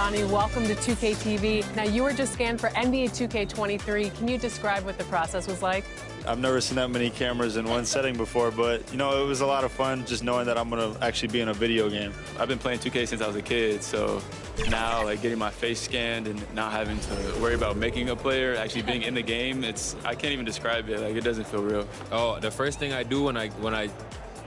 Johnny. Welcome to 2K TV. Now, you were just scanned for NBA 2K23. Can you describe what the process was like? I've never seen that many cameras in one setting before, but, you know, it was a lot of fun just knowing that I'm going to actually be in a video game. I've been playing 2K since I was a kid, so now, like, getting my face scanned and not having to worry about making a player, actually being in the game, I can't even describe it. Like, it doesn't feel real. Oh, the first thing I do when I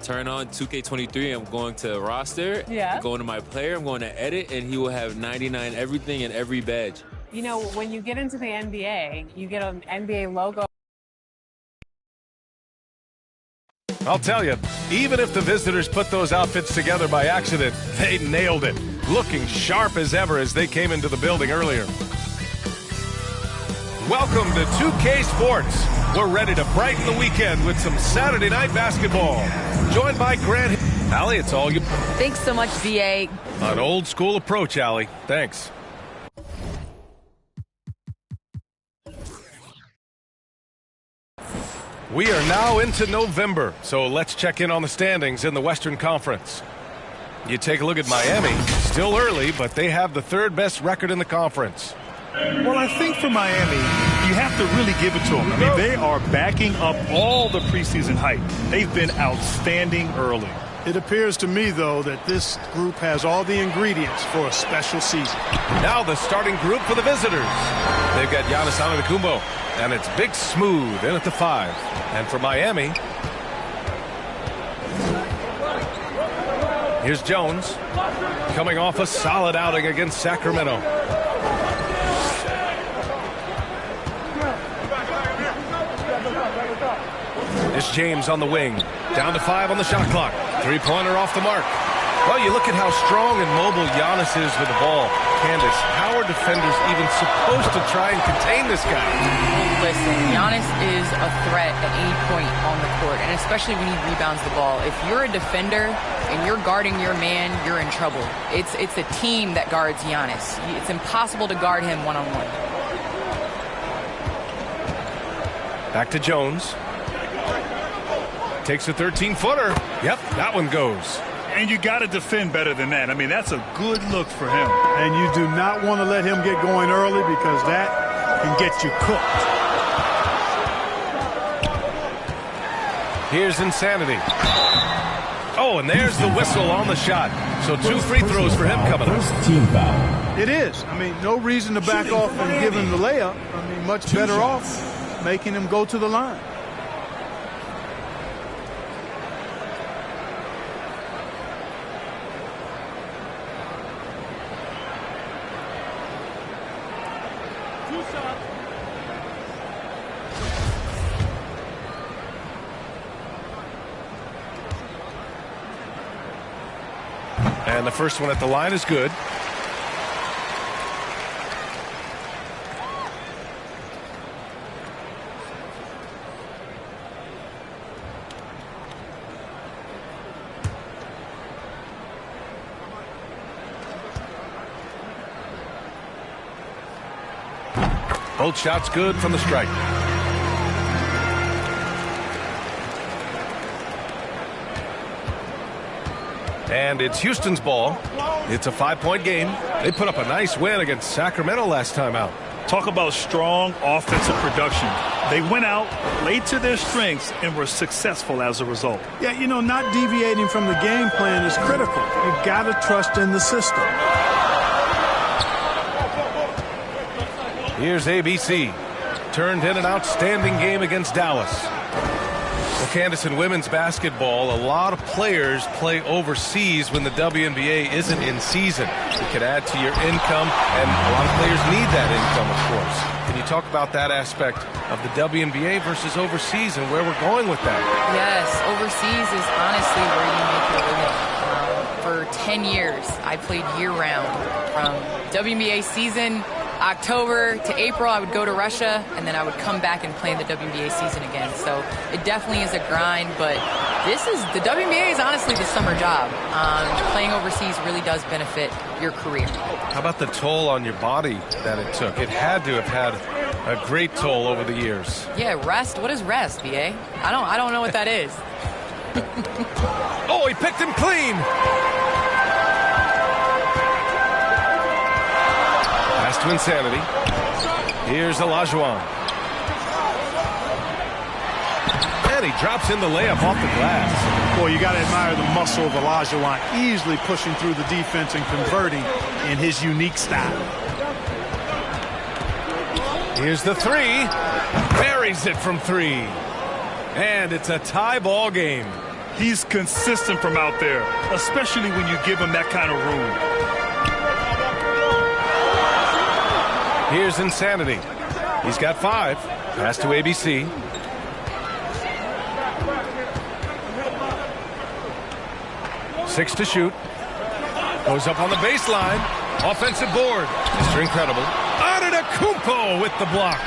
turn on 2K23, I'm going to roster, I'm going to my player, I'm going to edit, and he will have 99 everything and every badge. You know, when you get into the NBA, you get an NBA logo. I'll tell you, even if the visitors put those outfits together by accident, they nailed it. Looking sharp as ever as they came into the building earlier. Welcome to 2K Sports. We're ready to brighten the weekend with some Saturday night basketball. Joined by Grant. Allie, it's all you. Thanks so much, VA. An old school approach, Allie. Thanks. We are now into November, so let's check in on the standings in the Western Conference. You take a look at Miami, still early, but they have the third best record in the conference. Well, I think for Miami, you have to really give it to them. I mean, they are backing up all the preseason hype. They've been outstanding early. It appears to me, though, that this group has all the ingredients for a special season. Now the starting group for the visitors. They've got Giannis Antetokounmpo, and it's Big Smooth in at the 5. And for Miami, here's Jones, coming off a solid outing against Sacramento. It's James on the wing. Down to 5 on the shot clock. Three-pointer off the mark. Well, you look at how strong and mobile Giannis is with the ball. Candace, how are defenders even supposed to try and contain this guy? Listen, Giannis is a threat at any point on the court, and especially when he rebounds the ball. If you're a defender and you're guarding your man, you're in trouble. It's a team that guards Giannis. It's impossible to guard him one-on-one. Back to Jones. Takes a 13-footer. Yep, that one goes. And you got to defend better than that. I mean, that's a good look for him. And you do not want to let him get going early because that can get you cooked. Here's Insanity. Oh, and there's the whistle on the shot. So 2 free throws for him coming up. Team foul. It is. I mean, no reason to back off and give him the layup. I mean, much better off making him go to the line. And the first one at the line is good. Both shots good from the strike. And it's Houston's ball. It's a 5-point game. They put up a nice win against Sacramento last time out. Talk about strong offensive production. They went out, played to their strengths, and were successful as a result. Yeah, you know, not deviating from the game plan is critical. You've got to trust in the system. Here's ABC. Turned in an outstanding game against Dallas. Well, Candace, in women's basketball, a lot of players play overseas when the WNBA isn't in season. It could add to your income, and a lot of players need that income, of course. Can you talk about that aspect of the WNBA versus overseas and where we're going with that? Yes, overseas is honestly where you make your living. For 10 years, I played year-round. From WNBA season, October to April, I would go to Russia, and then I would come back and play in the WNBA season again. So it definitely is a grind, but the WNBA is honestly the summer job. Playing overseas really does benefit your career. How about the toll on your body that it took? It had to have had a great toll over the years. Yeah, rest. What is rest, BA? I don't know what that is. Oh, he picked him clean. to Insanity. Here's Olajuwon. And he drops in the layup off the glass. Boy, you got to admire the muscle of Olajuwon, easily pushing through the defense and converting in his unique style. Here's the three. Buries it from three. And it's a tie ball game. He's consistent from out there, especially when you give him that kind of room. Here's Insanity. He's got 5. Pass to ABC. Six to shoot. Goes up on the baseline. Offensive board. Mr. Incredible. Antetokounmpo with the block.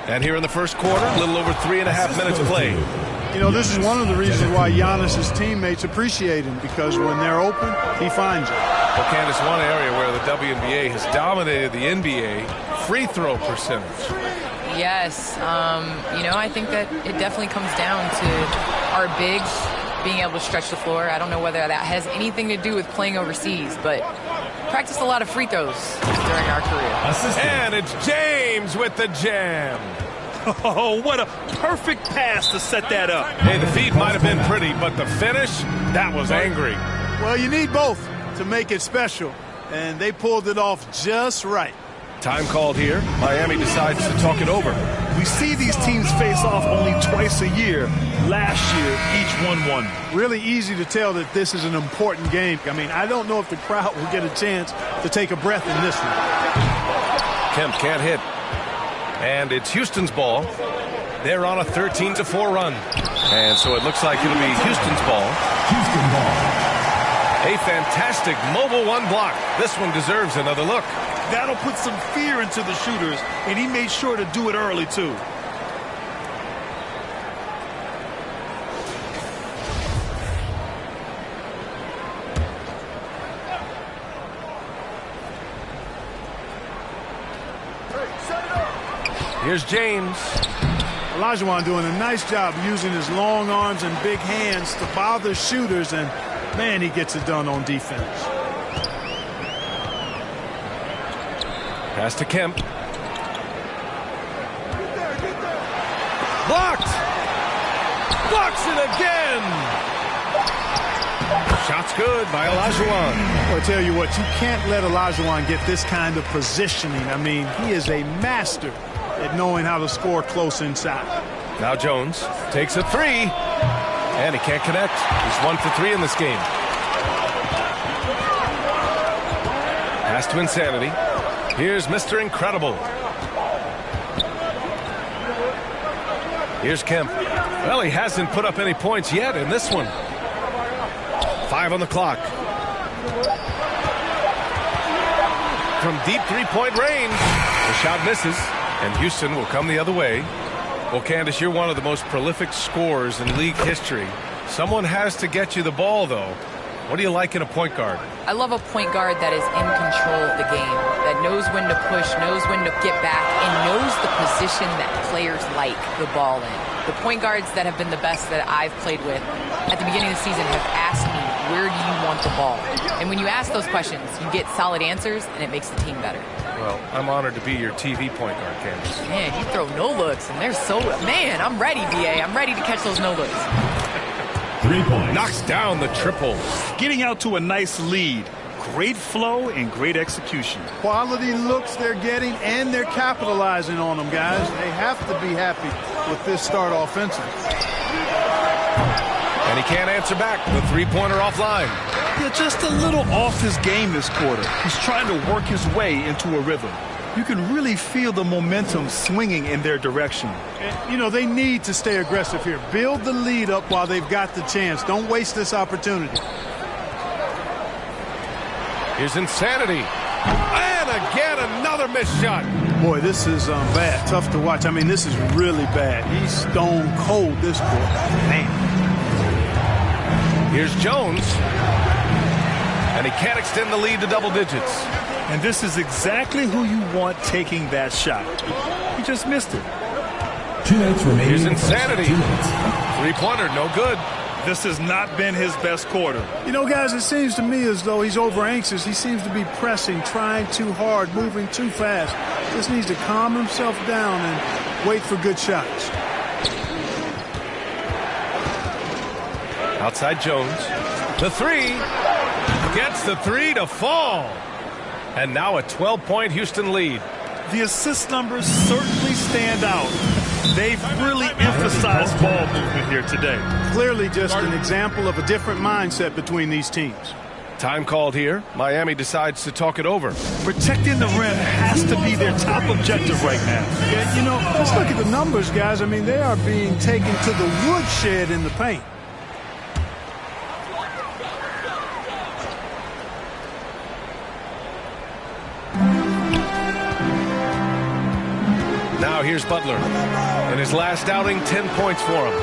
And here in the first quarter, a little over 3.5 minutes played. You know, this is one of the reasons why Giannis's teammates appreciate him, because when they're open, he finds it. Well, Candace, one area where the WNBA has dominated the NBA, free throw percentage. Yes, you know, I think that it definitely comes down to our bigs being able to stretch the floor. I don't know whether that has anything to do with playing overseas, but practiced a lot of free throws during our career. And it's James with the jam. Oh, what a perfect pass to set that up. Hey, the feed might have been pretty, but the finish, that was angry. Well, you need both to make it special, and they pulled it off just right. Time called here. Miami decides to talk it over. We see these teams face off only twice a year. Last year, each won. Really easy to tell that this is an important game. I mean, I don't know if the crowd will get a chance to take a breath in this one. Kemp can't hit. And it's Houston's ball. They're on a 13-4 run. And so it looks like it'll be Houston's ball. Houston ball. A fantastic mobile one block. This one deserves another look. That'll put some fear into the shooters, and he made sure to do it early, too. Here's James. Olajuwon doing a nice job using his long arms and big hands to bother shooters, and, man, he gets it done on defense. Pass to Kemp. Blocked! Blocks it again! Shot's good by Olajuwon. Well, I tell you what, you can't let Olajuwon get this kind of positioning. I mean, he is a master at knowing how to score close inside. Now Jones takes a three, and he can't connect. He's 1 for 3 in this game. Pass to Insanity. Here's Mr. Incredible. Here's Kemp. Well, he hasn't put up any points yet in this one. 5 on the clock. From deep three-point range, the shot misses, and Houston will come the other way. Well, Candace, you're one of the most prolific scorers in league history. Someone has to get you the ball, though. What do you like in a point guard? I love a point guard that is in control of the game, that knows when to push, knows when to get back, and knows the position that players like the ball in. The point guards that have been the best that I've played with at the beginning of the season have asked me, where do you want the ball? And when you ask those questions, you get solid answers, and it makes the team better. Well, I'm honored to be your TV point guard, Candace. Man, you throw no-looks, and they're so... Man, I'm ready, BA. I'm ready to catch those no-looks. 3 points. Knocks down the triple. Getting out to a nice lead. Great flow and great execution. Quality looks they're getting, and they're capitalizing on them, guys. They have to be happy with this start offensively. And he can't answer back. The three-pointer offline. Yeah, just a little off his game this quarter. He's trying to work his way into a rhythm. You can really feel the momentum swinging in their direction. And, you know, they need to stay aggressive here. Build the lead up while they've got the chance. Don't waste this opportunity. Here's Insanity. And again, another missed shot. Boy, this is bad. Tough to watch. I mean, this is really bad. He's stone cold this quarter. Man. Here's Jones. And he can't extend the lead to double digits. And this is exactly who you want taking that shot. He just missed it. 2 minutes remaining. Here's Insanity. Three-pointer, no good. This has not been his best quarter. You know, guys, it seems to me as though he's over anxious. He seems to be pressing, trying too hard, moving too fast. Just needs to calm himself down and wait for good shots. Outside Jones. The three. Gets the three to fall. And now a 12-point Houston lead. The assist numbers certainly stand out. They've really emphasized ball movement here today. Clearly just an example of a different mindset between these teams. Time called here. Miami decides to talk it over. Protecting the rim has to be their top objective right now. Yeah, you know, let's look at the numbers, guys. I mean, they are being taken to the woodshed in the paint. Now here's Butler. In his last outing, 10 points for him.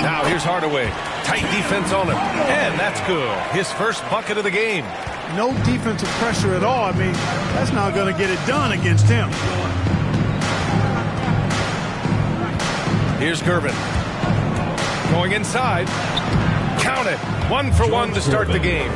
Now here's Hardaway. Tight defense on him. And that's good. His first bucket of the game. No defensive pressure at all. I mean, that's not going to get it done against him. Here's Gervin. Going inside. Count it. 1 for 1 to start the game.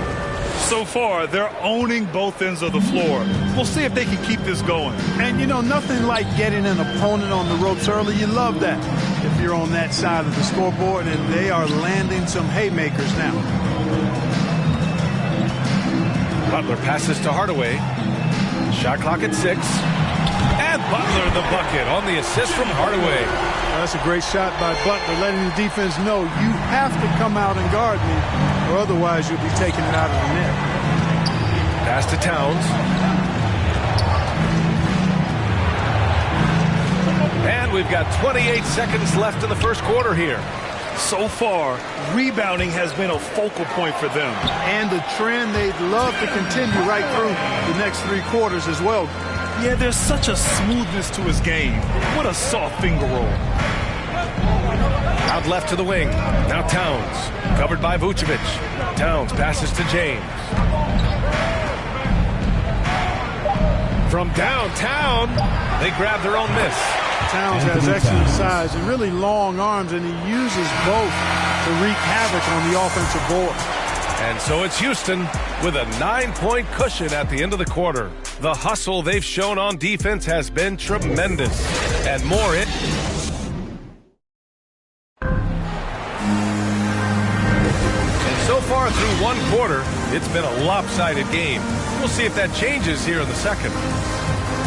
So far, they're owning both ends of the floor. We'll see if they can keep this going. And, you know, nothing like getting an opponent on the ropes early. You love that if you're on that side of the scoreboard, and they are landing some haymakers now. Butler passes to Hardaway. Shot clock at 6. And Butler the bucket on the assist from Hardaway. Well, that's a great shot by Butler, letting the defense know you have to come out and guard me, or otherwise you'll be taking it out of the net. Pass to Towns. And we've got 28 seconds left in the first quarter here. So far, rebounding has been a focal point for them. And a trend they'd love to continue right through the next 3 quarters as well. Yeah, there's such a smoothness to his game. What a soft finger roll. Out left to the wing. Now Towns. Covered by Vucevic. Towns passes to James. From downtown, they grab their own miss. Towns has excellent size and really long arms, and he uses both to wreak havoc on the offensive board. And so it's Houston with a 9-point cushion at the end of the quarter. The hustle they've shown on defense has been tremendous. And more it. And so far through 1 quarter, it's been a lopsided game. We'll see if that changes here in the second.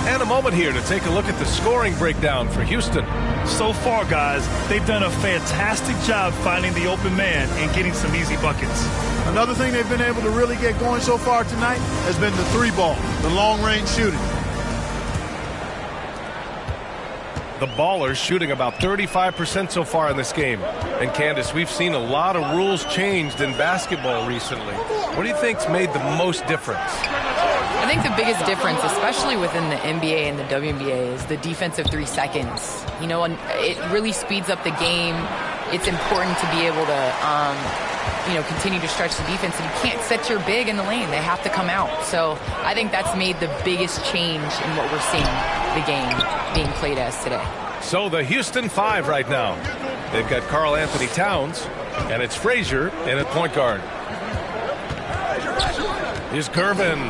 And a moment here to take a look at the scoring breakdown for Houston. So far, guys, they've done a fantastic job finding the open man and getting some easy buckets. Another thing they've been able to really get going so far tonight has been the 3-ball, the long-range shooting. The Ballers shooting about 35% so far in this game. And Candace, we've seen a lot of rules changed in basketball recently. What do you think's made the most difference? I think the biggest difference, especially within the NBA and the WNBA, is the defensive 3 seconds. You know, it really speeds up the game. It's important to be able to, continue to stretch the defense. And you can't set your big in the lane. They have to come out. So I think that's made the biggest change in what we're seeing the game being played as today. So the Houston 5 right now. They've got Karl Anthony Towns, and it's Frazier in at point guard. Here's Gervin.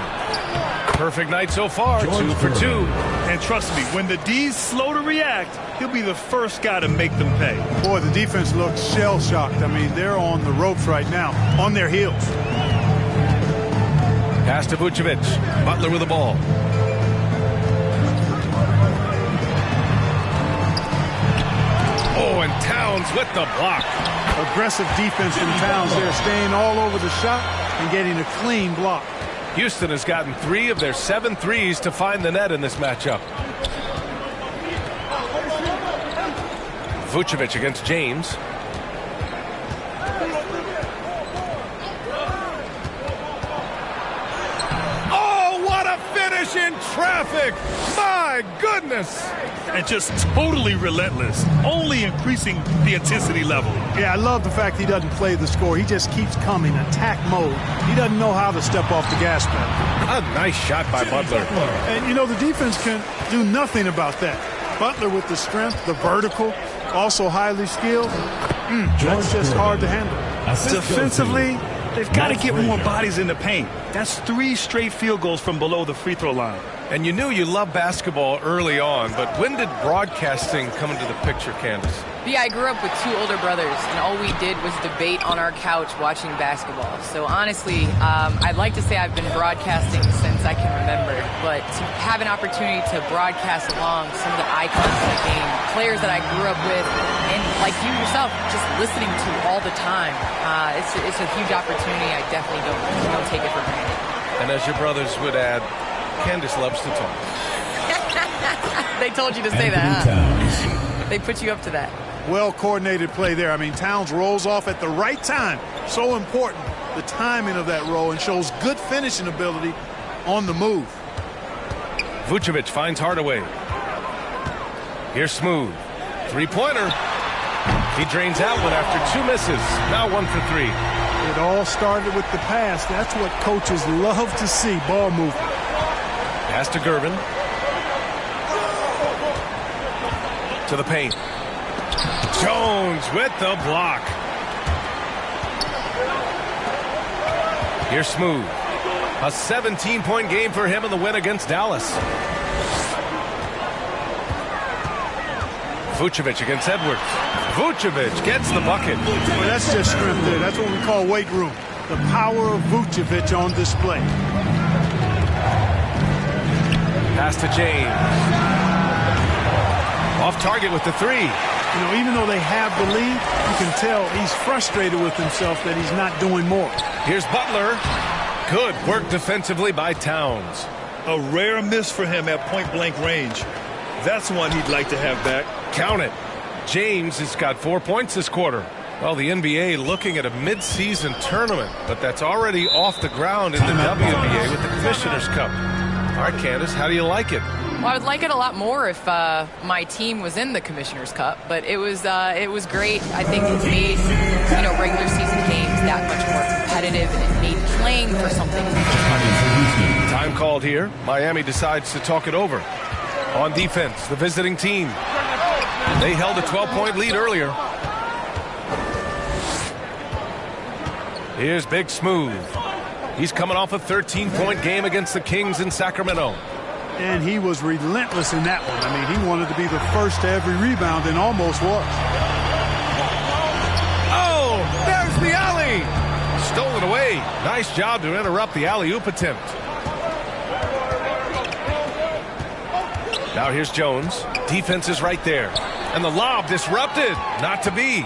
Perfect night so far, 2 for 2. And trust me, when the D's slow to react, he'll be the first guy to make them pay. Boy, the defense looks shell-shocked. I mean, they're on the ropes right now, on their heels. Pass to Vucevic. Butler with the ball. Oh, and Towns with the block. Aggressive defense from Towns there, staying all over the shot and getting a clean block. Houston has gotten 3 of their 7 threes to find the net in this matchup. Vucevic against James. Oh, what a finish in traffic! My goodness! And just totally relentless, only increasing the intensity level. Yeah, I love the fact he doesn't play the score. He just keeps coming, attack mode. He doesn't know how to step off the gas pedal. A nice shot by Butler. And, you know, the defense can do nothing about that. Butler with the strength, the vertical, also highly skilled. That's just hard to handle. Defensively, they've got to get more bodies in the paint. That's 3 straight field goals from below the free throw line. And you knew you loved basketball early on, but when did broadcasting come into the picture, Candace? Yeah, I grew up with 2 older brothers, and all we did was debate on our couch watching basketball. So honestly, I'd like to say I've been broadcasting since I can remember, but to have an opportunity to broadcast along some of the icons of the game, players that I grew up with, and like you yourself, just listening to all the time, it's a huge opportunity. I definitely don't take it for granted. And as your brothers would add, Candace loves to talk. They told you to say that, huh? They put you up to that. Well-coordinated play there. I mean, Towns rolls off at the right time. So important, the timing of that roll, and shows good finishing ability on the move. Vucevic finds Hardaway. Here's Smooth. 3-pointer. He drains that one after 2 misses. Now 1 for 3. It all started with the pass. That's what coaches love to see, ball movement. Pass to Gervin. To the paint. Jones with the block. Here's Smooth. A 17-point game for him in the win against Dallas. Vucevic against Edwards. Vucevic gets the bucket. Well, that's just strength there. That's what we call weight room. The power of Vucevic on display. Pass to James. Off target with the 3. You know, even though they have the lead, you can tell he's frustrated with himself that he's not doing more. Here's Butler. Good work defensively by Towns. A rare miss for him at point-blank range. That's one he'd like to have back. Count it. James has got 4 points this quarter. Well, the NBA looking at a mid-season tournament, but that's already off the ground in the WNBA with the Commissioner's Cup. All right, Candace, how do you like it? Well, I would like it a lot more if my team was in the Commissioner's Cup, but it was great. I think it made regular season games that much more competitive, and it made playing for something. Time called here. Miami decides to talk it over. On defense, the visiting team. They held a 12-point lead earlier. Here's Big Smooth. He's coming off a 13-point game against the Kings in Sacramento. And he was relentless in that one. I mean, he wanted to be the first to every rebound and almost was. Oh, there's the alley. Stolen away. Nice job to interrupt the alley-oop attempt. Now here's Jones. Defense is right there. And the lob disrupted. Not to be.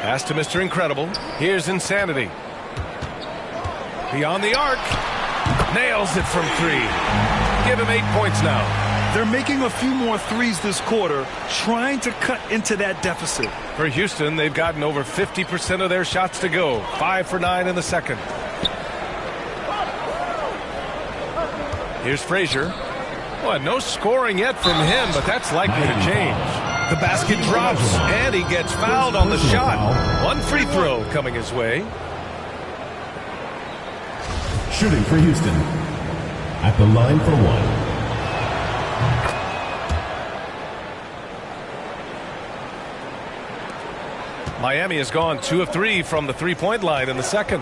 Pass to Mr. Incredible. Here's Insanity. Beyond the arc. Nails it from 3. Give him 8 points now. They're making a few more threes this quarter, trying to cut into that deficit. For Houston, they've gotten over 50% of their shots to go. 5 for 9 in the second. Here's Frazier. Well, no scoring yet from him, but that's likely to change. The basket drops, and he gets fouled on the shot. 1 free throw coming his way. Shooting for Houston. At the line for 1. Miami has gone 2 of 3 from the three-point line in the second.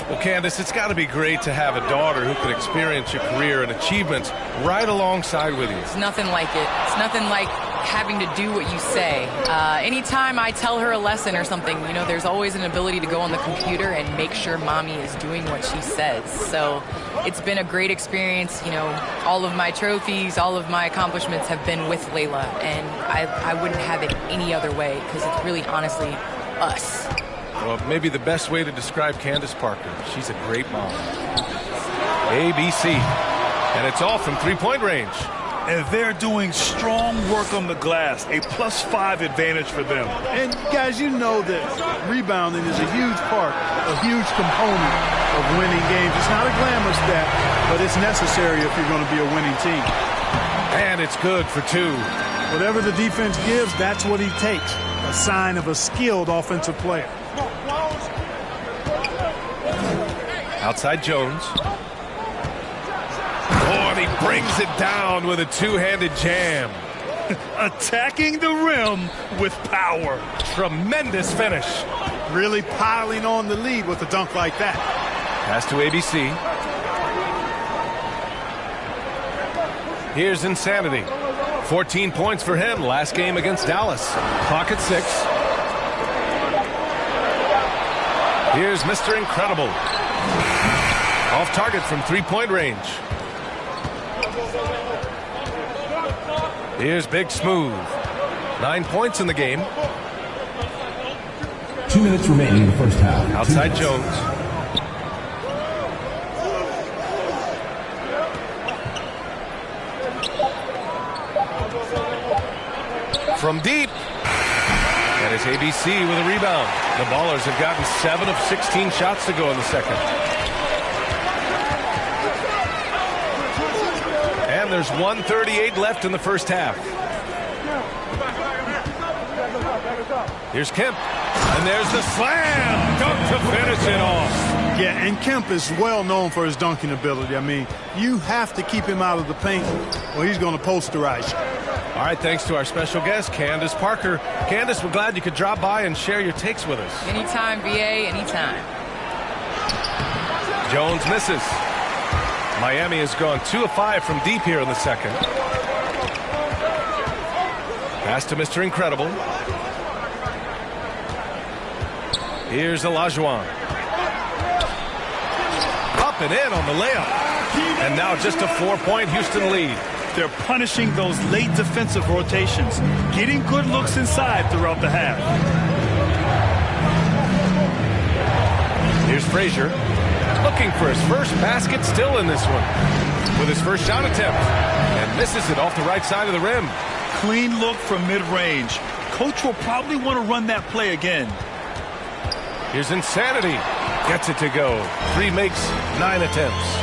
Well, Candace, it's got to be great to have a daughter who can experience your career and achievements right alongside with you. It's nothing like it. It's nothing like having to do what you say. Anytime I tell her a lesson or something, there's always an ability to go on the computer and make sure mommy is doing what she says. So it's been a great experience. All of my trophies, all of my accomplishments have been with Layla, and I wouldn't have it any other way, because it's really honestly us. Well, maybe the best way to describe Candace Parker. She's a great mom. ABC. And it's all from three-point range. And they're doing strong work on the glass. A +5 advantage for them. And guys, you know that rebounding is a huge part, a huge component of winning games. It's not a glamorous stat, but it's necessary if you're going to be a winning team. And it's good for 2. Whatever the defense gives, that's what he takes. A sign of a skilled offensive player. Outside Jones. Oh, and he brings it down with a two-handed jam. Attacking the rim with power. Tremendous finish. Really piling on the lead with a dunk like that. Pass to ABC. Here's Insanity. 14 points for him last game against Dallas. Clock at 6. Here's Mr. Incredible. Off target from three-point range. Here's Big Smooth. 9 points in the game. 2 minutes remaining in the first half. Outside Jones. From deep. And it's ABC with a rebound. The Ballers have gotten 7 of 16 shots to go in the second. And there's 1:38 left in the first half. Here's Kemp. And there's the slam. Dunk to finish it off. Yeah, and Kemp is well known for his dunking ability. I mean, you have to keep him out of the paint or he's going to posterize you. All right, thanks to our special guest, Candace Parker. Candace, we're glad you could drop by and share your takes with us. Anytime, VA, anytime. Jones misses. Miami has gone 2 of 5 from deep here in the second. Pass to Mr. Incredible. Here's Olajuwon. Up and in on the layup. And now just a 4-point Houston lead. They're punishing those late defensive rotations, getting good looks inside throughout the half. Here's Frazier, looking for his first basket still in this one. With his first shot attempt. And misses it off the right side of the rim. Clean look from mid-range. Coach will probably want to run that play again. Here's Insanity. Gets it to go. 3 makes, 9 attempts.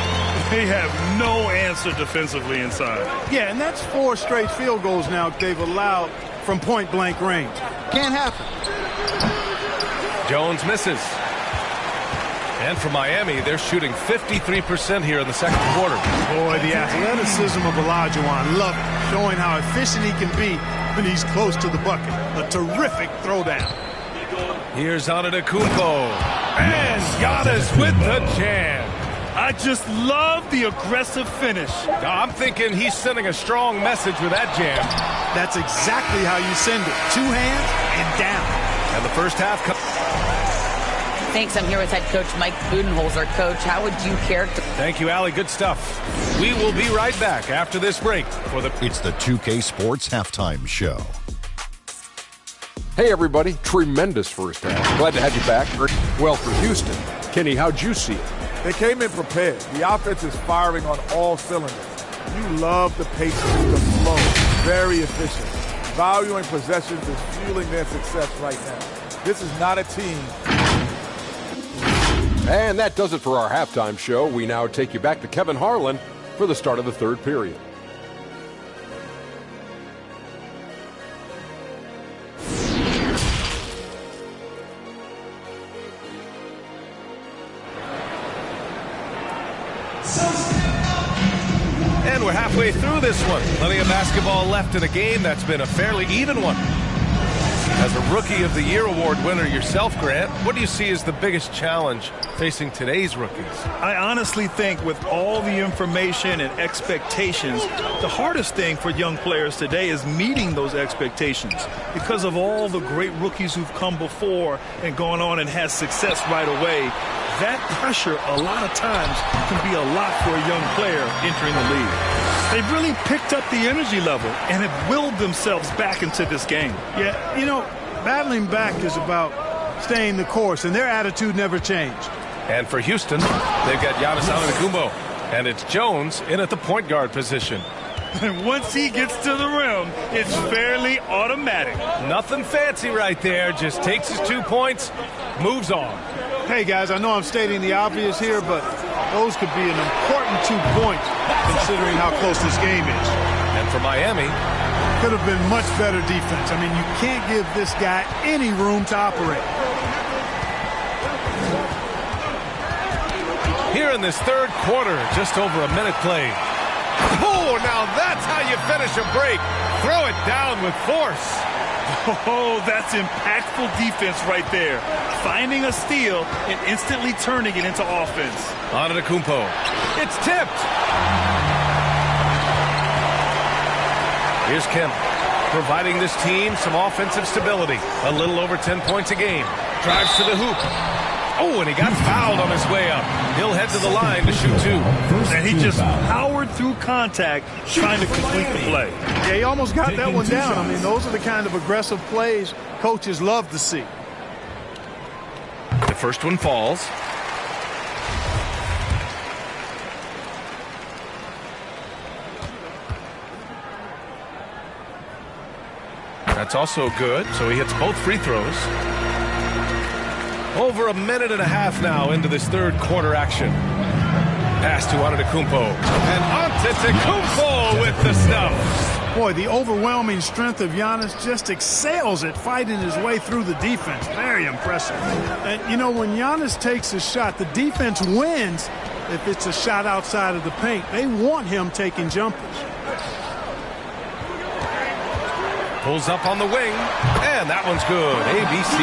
They have no answer defensively inside. Yeah, and that's 4 straight field goals now they've allowed from point-blank range. Can't happen. Jones misses. And for Miami, they're shooting 53% here in the second quarter. Boy, the athleticism of Olajuwon. Love it. Showing how efficient he can be when he's close to the bucket. A terrific throwdown. Here's Antetokounmpo. And Giannis with the jam. I just love the aggressive finish. I'm thinking he's sending a strong message with that jam. That's exactly how you send it. 2 hands and down. And the first half. Thanks. I'm here with head coach Mike Budenholzer. Coach, how would you characterize? Thank you, Allie. Good stuff. We will be right back after this break for the. It's the 2K Sports Halftime Show. Hey, everybody. Tremendous first half. Glad to have you back. Well, for Houston. Kenny, how'd you see it? They came in prepared. The offense is firing on all cylinders. You love the pace, the flow. Very efficient. Valuing possessions is fueling their success right now. This is not a team. And that does it for our halftime show. We now take you back to Kevin Harlan for the start of the third period. And we're halfway through this one. Plenty of basketball left in a game that's been a fairly even one. As a Rookie of the Year award winner yourself, Grant, what do you see as the biggest challenge facing today's rookies? I honestly think with all the information and expectations, the hardest thing for young players today is meeting those expectations because of all the great rookies who've come before and gone on and had success right away. That pressure a lot of times can be a lot for a young player entering the league. They've really picked up the energy level and have willed themselves back into this game. Yeah, you know, battling back is about staying the course, and their attitude never changed. And for Houston, they've got Giannis Antetokounmpo, and it's Jones in at the point guard position. And once he gets to the rim, it's fairly automatic. Nothing fancy right there, just takes his 2 points, moves on. Hey, guys, I know I'm stating the obvious here, but those could be an important 2 points considering how close this game is. And for Miami, could have been much better defense. I mean, you can't give this guy any room to operate. Here in this third quarter, just over a minute played. Oh, now that's how you you finish a break? Throw it down with force. Oh, that's impactful defense right there. Finding a steal and instantly turning it into offense. Antetokounmpo. It's tipped. Here's Kemp, providing this team some offensive stability. A little over 10 points a game. Drives to the hoop. Oh, and he got fouled on his way up. He'll head to the line to shoot two. And he just powered through contact trying to complete the play. Yeah, he almost got that one down. I mean, those are the kind of aggressive plays coaches love to see. The first one falls. That's also good, so he hits both free throws. Over a minute and a half now into this third quarter action. Pass to Antetokounmpo. And Antetokounmpo with the stuff. Boy, the overwhelming strength of Giannis just excels at fighting his way through the defense. Very impressive. And, you know, when Giannis takes a shot, the defense wins if it's a shot outside of the paint. They want him taking jumpers. Pulls up on the wing, and that one's good. ABC.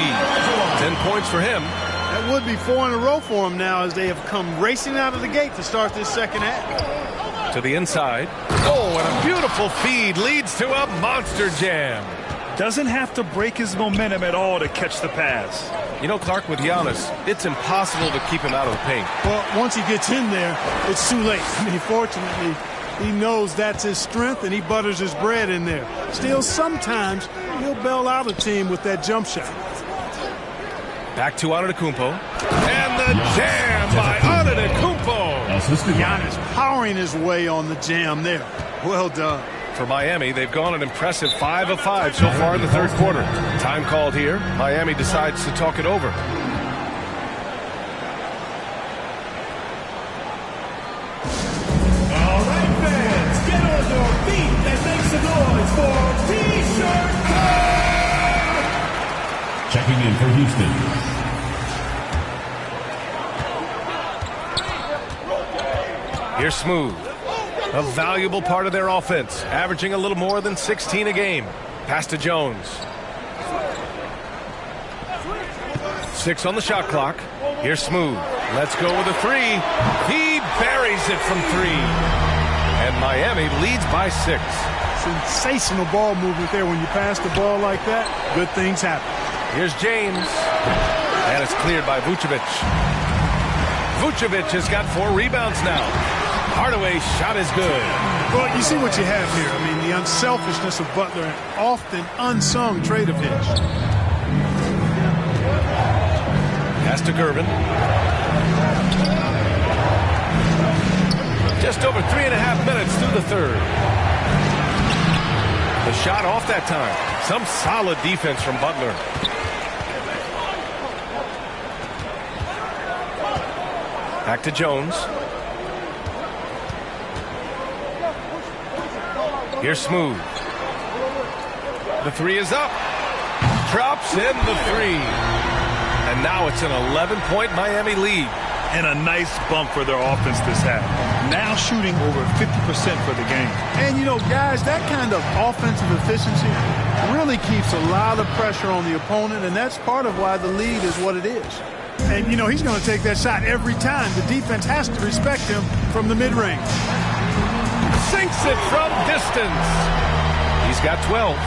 10 points for him. That would be 4 in a row for him now as they have come racing out of the gate to start this second half. To the inside. Oh, and a beautiful feed leads to a monster jam. Doesn't have to break his momentum at all to catch the pass. You know, Clark, with Giannis, it's impossible to keep him out of the paint. Well, once he gets in there, it's too late. I mean, fortunately, he knows that's his strength, and he butters his bread in there. Still, sometimes he'll bail out a team with that jump shot. Back to Antetokounmpo. And the jam by Antetokounmpo. Giannis powering his way on the jam there. Well done. For Miami, they've gone an impressive 5 of 5 so far in the third quarter. Time called here. Miami decides to talk it over. Checking in for Houston. Here's Smooth. A valuable part of their offense, averaging a little more than 16 a game. Pass to Jones. 6 on the shot clock. Here's Smooth. Let's go with a 3. He buries it from 3. And Miami leads by 6. Sensational ball movement there. When you pass the ball like that, good things happen. Here's James. And it's cleared by Vucevic. Vucevic has got 4 rebounds now. Hardaway's shot is good. Well, you see what you have here. I mean, the unselfishness of Butler, an often unsung trait of his. Pass to Gervin. Just over 3.5 minutes through the third. The shot off that time. Some solid defense from Butler. Back to Jones. Here's Smooth. The 3 is up. Drops in the 3. And now it's an 11-point Miami lead. And a nice bump for their offense this half. Now shooting over 50% for the game. And, you know, guys, that kind of offensive efficiency really keeps a lot of pressure on the opponent, and that's part of why the lead is what it is. And, you know, he's going to take that shot every time. The defense has to respect him from the mid-range. Sinks it from distance. He's got 12.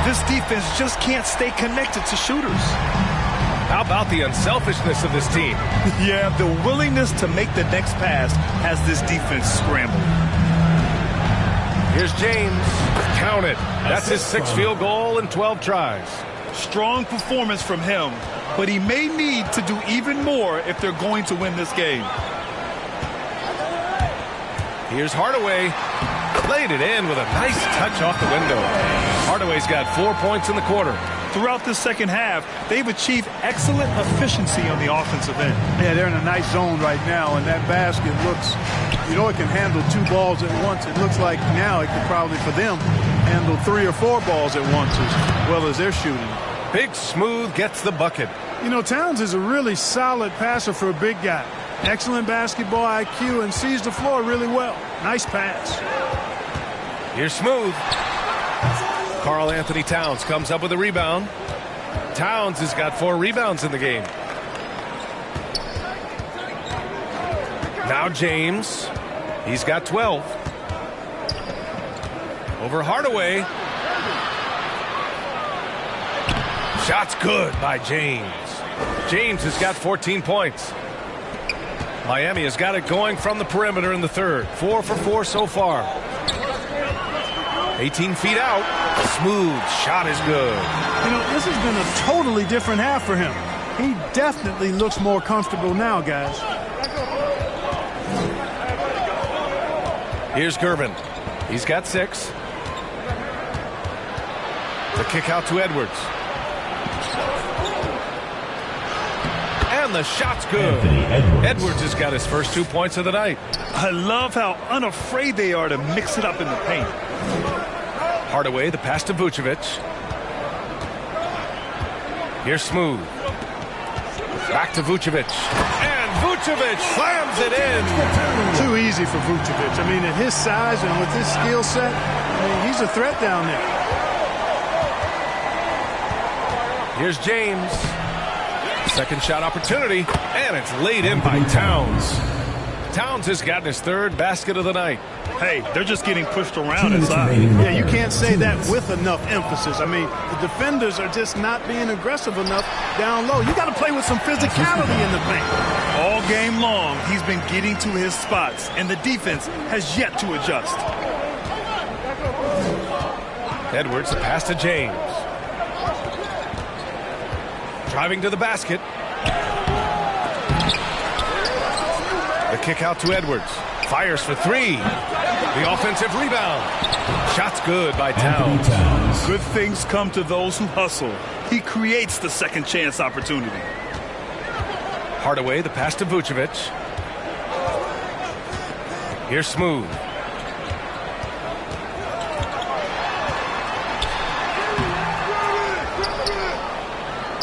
This defense just can't stay connected to shooters. How about the unselfishness of this team? Yeah, the willingness to make the next pass has this defense scrambled. Here's James. Count it. That's his 6th field goal in 12 tries. Strong performance from him, but he may need to do even more if they're going to win this game. Here's Hardaway. Laid it in with a nice touch off the window. Hardaway's got 4 points in the quarter. Throughout the second half, they've achieved excellent efficiency on the offensive end. Yeah, they're in a nice zone right now, and that basket looks, you know, it can handle 2 balls at once. It looks like now it could probably, for them, handle 3 or 4 balls at once as well as they're shooting. Big Smooth gets the bucket. You know, Towns is a really solid passer for a big guy. Excellent basketball IQ and sees the floor really well. Nice pass. Here's Smooth. Karl Anthony Towns comes up with a rebound. Towns has got 4 rebounds in the game. Now James. He's got 12. Over Hardaway. Shot's good by James. James has got 14 points. Miami has got it going from the perimeter in the third. 4 for 4 so far. 18 feet out. Smooth shot is good. You know, this has been a totally different half for him. He definitely looks more comfortable now, guys. Here's Gervin. He's got 6. The kick out to Edwards. And the shot's good. Edwards has got his first 2 points of the night. I love how unafraid they are to mix it up in the paint. Hardaway, the pass to Vucevic. Here's Smooth. Back to Vucevic. And Vucevic slams it in. Too easy for Vucevic. I mean, at his size and with his skill set, I mean, he's a threat down there. Here's James. Second shot opportunity, and it's laid in by Towns. Towns has gotten his 3rd basket of the night. Hey, they're just getting pushed around inside. Yeah, you can't say that with enough emphasis. I mean, the defenders are just not being aggressive enough down low. You got to play with some physicality in the paint. All game long, he's been getting to his spots, and the defense has yet to adjust. Edwards, the pass to James. Driving to the basket. The kick out to Edwards. Fires for 3. The offensive rebound. Shot's good by Towns. Good things come to those who hustle. He creates the second chance opportunity. Hardaway, the pass to Vucevic. Here's Smooth.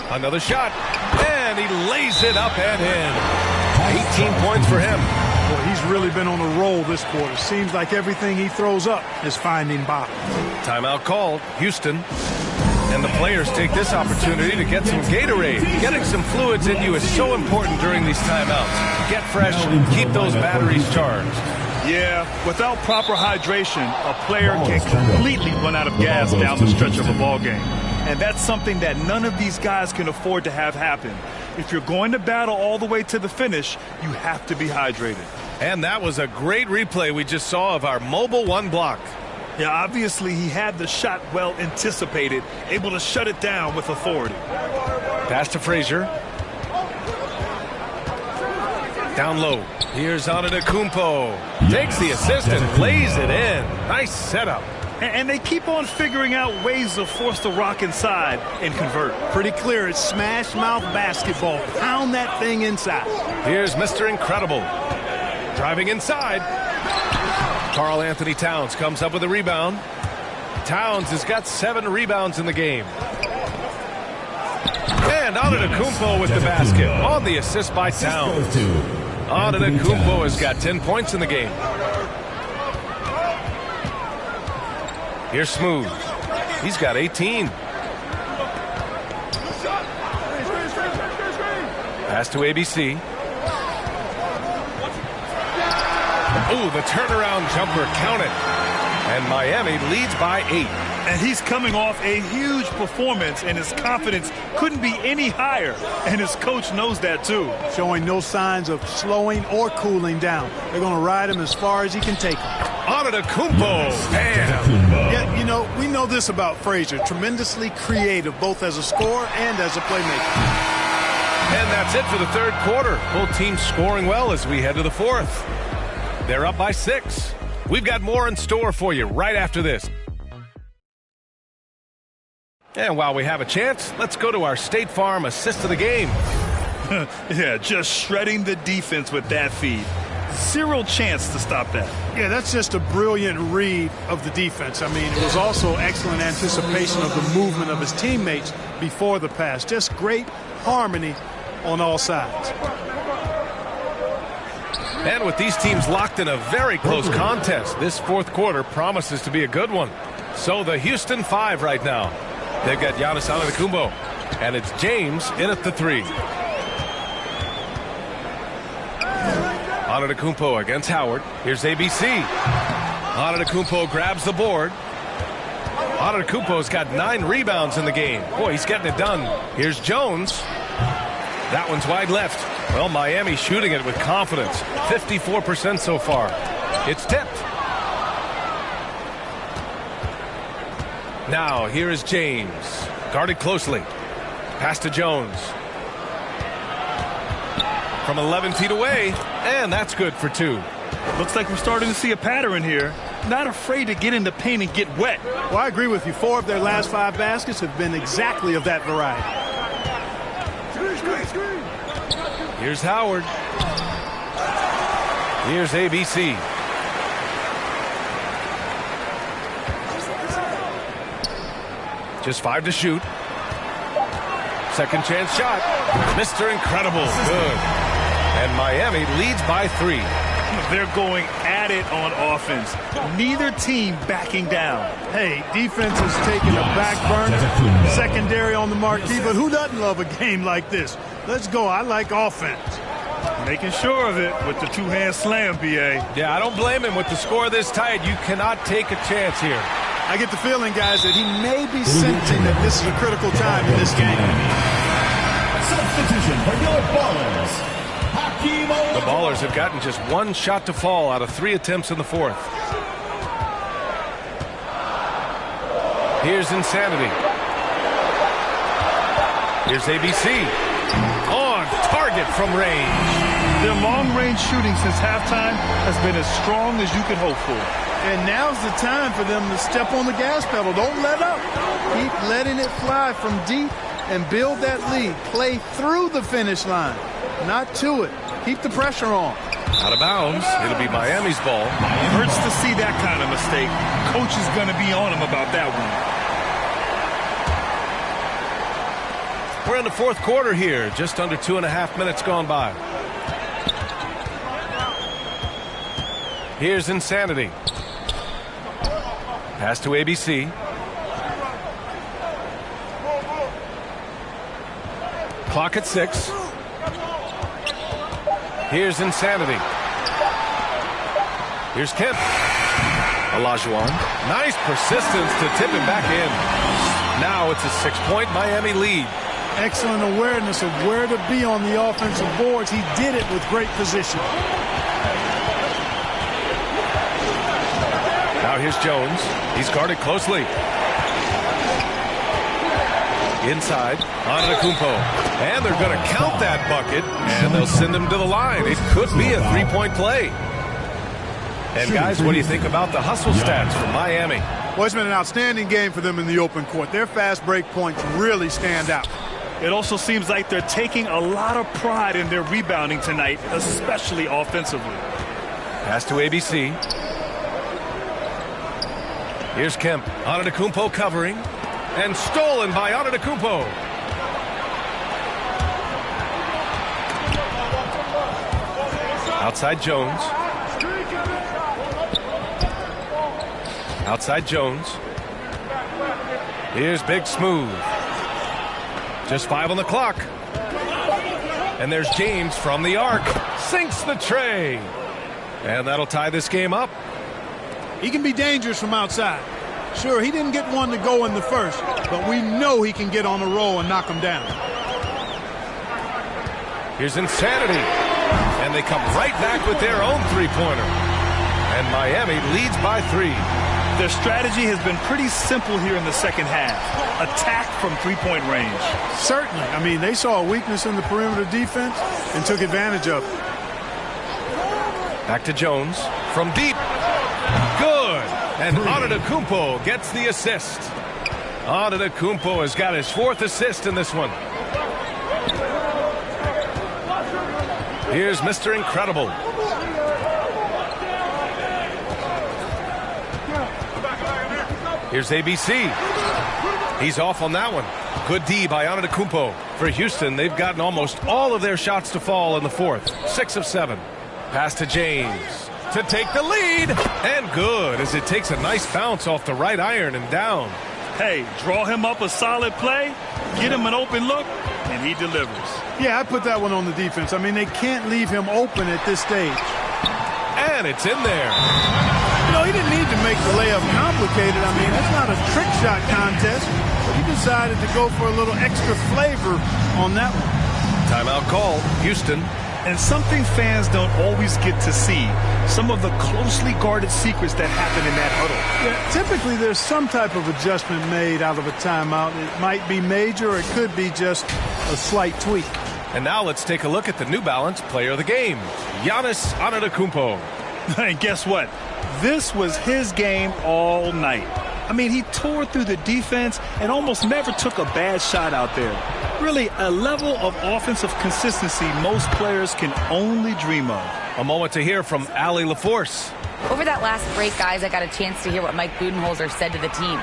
Another shot, and he lays it up and in. 18 points for him. Boy, he's really been on a roll this quarter. Seems like everything he throws up is finding bottom. Timeout called, Houston. And the players take this opportunity to get some Gatorade. Getting some fluids in you is so important during these timeouts. Get fresh, keep those batteries charged. Yeah, without proper hydration, a player can completely run out of gas down the stretch of a ball game. And that's something that none of these guys can afford to have happen. If you're going to battle all the way to the finish, you have to be hydrated. And that was a great replay we just saw of our mobile 1 block. Yeah, obviously he had the shot well anticipated, able to shut it down with authority. Pass to Frazier. Down low. Here's Antetokounmpo. Takes the assist and lays it in. Nice setup. And they keep on figuring out ways to force the rock inside and convert. Pretty clear. It's smash mouth basketball. Pound that thing inside. Here's Mr. Incredible. Driving inside. Karl Anthony Towns comes up with a rebound. Towns has got 7 rebounds in the game. And Antetokounmpo with the basket on the assist by Towns. Antetokounmpo has got 10 points in the game. Here's Smooth. He's got 18. Pass to ABC. Oh, the turnaround jumper counted. And Miami leads by 8. And he's coming off a huge performance, and his confidence couldn't be any higher. And his coach knows that, too. Showing no signs of slowing or cooling down. They're going to ride him as far as he can take him. Antetokounmpo. Bam. Yeah, you know, we know this about Frazier. Tremendously creative, both as a scorer and as a playmaker. And that's it for the third quarter. Both teams scoring well as we head to the fourth. They're up by 6. We've got more in store for you right after this. And while we have a chance, let's go to our State Farm assist of the game. Yeah, just shredding the defense with that feed. Zero chance to stop that. Yeah, that's just a brilliant read of the defense. I mean, it was also excellent anticipation of the movement of his teammates before the pass. Just great harmony on all sides. And with these teams locked in a very close contest, this fourth quarter promises to be a good one. So the Houston 5 right now. They've got Giannis Antetokounmpo, and it's James in at the 3. Antetokounmpo against Howard. Here's ABC. Antetokounmpo grabs the board. Antetokounmpo's got 9 rebounds in the game. Boy, he's getting it done. Here's Jones. That one's wide left. Well, Miami shooting it with confidence. 54% so far. It's tipped. Now, here is James. Guarded closely. Pass to Jones. From 11 feet away, and that's good for 2. Looks like we're starting to see a pattern here. Not afraid to get in the paint and get wet. Well, I agree with you. 4 of their last 5 baskets have been exactly of that variety. Here's Howard. Here's ABC. Just 5 to shoot. Second chance shot. Mr. Incredible. Good. And Miami leads by 3. They're going at it on offense. Neither team backing down. Hey, defense is taking a back burner. Secondary on the marquee, but who doesn't love a game like this? Let's go. I like offense. Making sure of it with the 2-hand slam, BA. Yeah, I don't blame him with the score this tight. You cannot take a chance here. I get the feeling, guys, that he may be sensing that this is a critical time in this game. Substitution for your Ballers. The Ballers have gotten just 1 shot to fall out of 3 attempts in the fourth. Here's Insanity. Here's ABC. On target from range. Their long-range shooting since halftime has been as strong as you could hope for. And now's the time for them to step on the gas pedal. Don't let up. Keep letting it fly from deep and build that lead. Play through the finish line, not to it. Keep the pressure on. Out of bounds. It'll be Miami's ball. It hurts to see that kind of mistake. Coach is going to be on him about that one. We're in the fourth quarter here. Just under 2.5 minutes gone by. Here's Insanity. Pass to ABC. Clock at 6. Here's Insanity. Here's Kemp. Olajuwon. Nice persistence to tip it back in. Now it's a 6-point Miami lead. Excellent awareness of where to be on the offensive boards. He did it with great position. Now here's Jones. He's guarded closely. Inside, Antetokounmpo. And they're going to count that bucket, and they'll send him to the line. It could be a 3-point play. And guys, what do you think about the hustle stats from Miami? Well, it's been an outstanding game for them in the open court. Their fast break points really stand out. It also seems like they're taking a lot of pride in their rebounding tonight, especially offensively. Pass to ABC. Here's Kemp. Antetokounmpo covering. And stolen by Antetokounmpo. Outside Jones. Outside Jones. Here's Big Smooth. Just 5 on the clock. And there's James from the arc. Sinks the tray. And that'll tie this game up. He can be dangerous from outside. Sure, he didn't get one to go in the first, but we know he can get on a roll and knock him down. Here's Insanity. And they come right back with their own three-pointer. And Miami leads by 3. Their strategy has been pretty simple here in the second half. Attack from three-point range. Certainly. I mean, they saw a weakness in the perimeter defense and took advantage of it. Back to Jones. From deep. Good. And Antetokounmpo gets the assist. Antetokounmpo has got his 4th assist in this one. Here's Mr. Incredible. Here's ABC. He's off on that one. Good D by Antetokounmpo. For Houston, they've gotten almost all of their shots to fall in the fourth. 6 of 7. Pass to James to take the lead. And good, as it takes a nice bounce off the right iron and down. Hey, draw him up a solid play, get him an open look, and he delivers. Yeah, I put that one on the defense. I mean, they can't leave him open at this stage. And it's in there. You know, he didn't need to make the layup complicated. I mean, it's not a trick shot contest, but he decided to go for a little extra flavor on that one. Timeout call, Houston. And something fans don't always get to see, some of the closely guarded secrets that happen in that huddle. Yeah, typically there's some type of adjustment made out of a timeout. It might be major, or it could be just a slight tweak. And now let's take a look at the New Balance player of the game, Giannis Antetokounmpo. And guess what? This was his game all night. I mean, he tore through the defense and almost never took a bad shot out there. Really, a level of offensive consistency most players can only dream of. A moment to hear from Allie LaForce. Over that last break, guys, I got a chance to hear what Mike Budenholzer said to the team.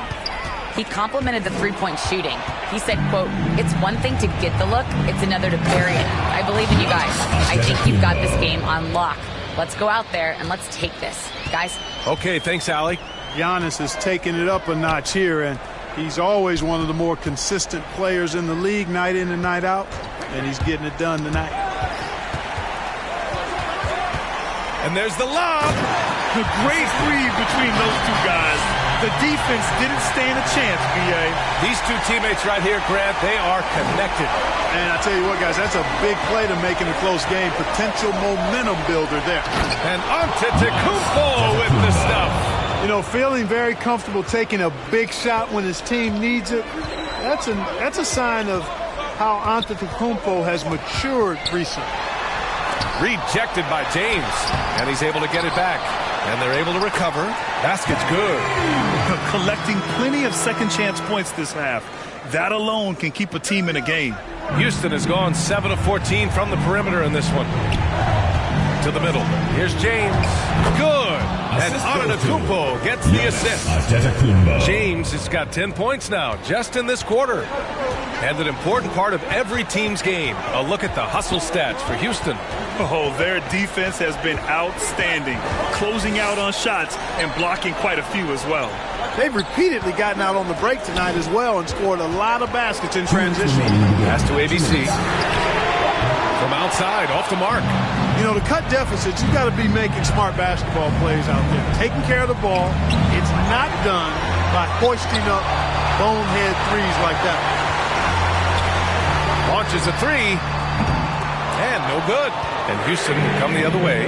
He complimented the three-point shooting. He said, quote, "It's one thing to get the look, it's another to bury it. I believe in you guys. I think you've got this game on lock. Let's go out there and let's take this. Guys." Okay, thanks, Allie. Giannis is taking it up a notch here, and he's always one of the more consistent players in the league, night in and night out, and he's getting it done tonight. And there's the lob. The great read between those two guys. The defense didn't stand a chance, B.A. These two teammates right here, Grant, they are connected. And I tell you what, guys, that's a big play to make in a close game. Potential momentum builder there. And Antetokounmpo with the stuff. You know, feeling very comfortable taking a big shot when his team needs it. That's a sign of how Antetokounmpo has matured recently. Rejected by James, and he's able to get it back. And they're able to recover. Basket's good. Collecting plenty of second chance points this half. That alone can keep a team in a game. Houston has gone 7 of 14 from the perimeter in this one. To the middle. Here's James. Good. And Antetokounmpo gets the assist. James has got 10 points now, just in this quarter. And an important part of every team's game. A look at the hustle stats for Houston. Oh, their defense has been outstanding, closing out on shots and blocking quite a few as well. They've repeatedly gotten out on the break tonight as well and scored a lot of baskets in transition. Pass to ABC. From outside, off the mark. You know, to cut deficits, you've got to be making smart basketball plays out there. Taking care of the ball. It's not done by hoisting up bonehead threes like that. Launches a three. And no good. And Houston will come the other way.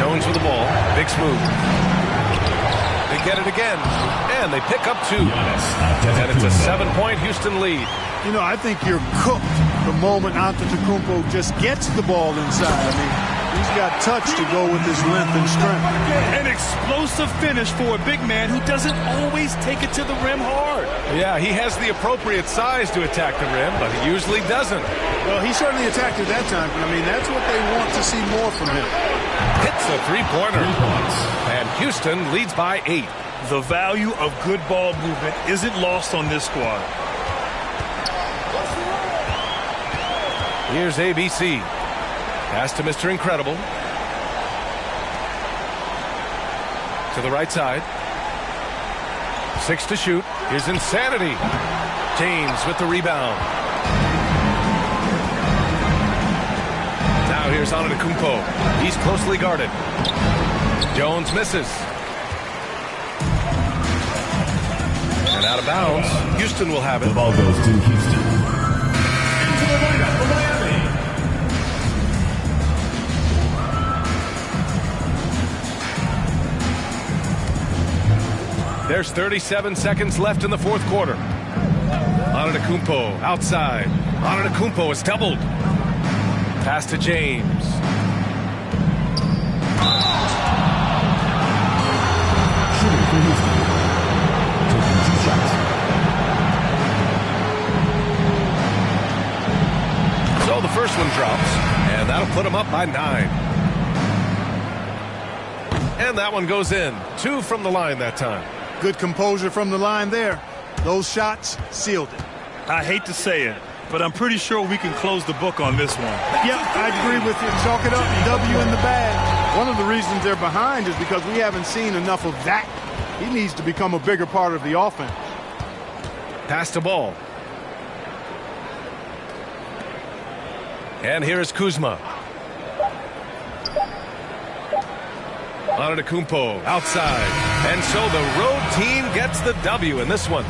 Jones with the ball. Big smooth. They get it again. And they pick up two. And it's a 7-point Houston lead. You know, I think you're cooked the moment Antetokounmpo just gets the ball inside. I mean, he's got touch to go with his length and strength. An explosive finish for a big man who doesn't always take it to the rim hard. Yeah, he has the appropriate size to attack the rim, but he usually doesn't. Well, he certainly attacked it that time. I mean, that's what they want to see more from him. Hits a three-pointer. And Houston leads by 8. The value of good ball movement isn't lost on this squad. Here's ABC. Pass to Mr. Incredible. To the right side. 6 to shoot. Here's Insanity. James with the rebound. Now here's Antetokounmpo. He's closely guarded. Jones misses. And out of bounds. Houston will have it. The ball goes to Houston. Into the lineup for Miami. There's 37 seconds left in the fourth quarter. Antetokounmpo outside. Antetokounmpo is doubled. Pass to James. Shooting for Houston. Taking 2 shots. So the first one drops, and that'll put him up by 9. And that one goes in. 2 from the line that time. Good composure from the line there. Those shots sealed it. I hate to say it, but I'm pretty sure we can close the book on this one. Yeah, I agree with you. Chalk it up, W in the bag. One of the reasons they're behind is because we haven't seen enough of that. He needs to become a bigger part of the offense. Pass the ball. And here is Kuzma. Antetokounmpo outside. And so the road team gets the W in this one.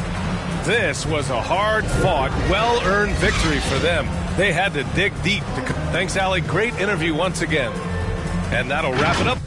This was a hard-fought, well-earned victory for them. They had to dig deep. Thanks, Allie. Great interview once again. And that'll wrap it up.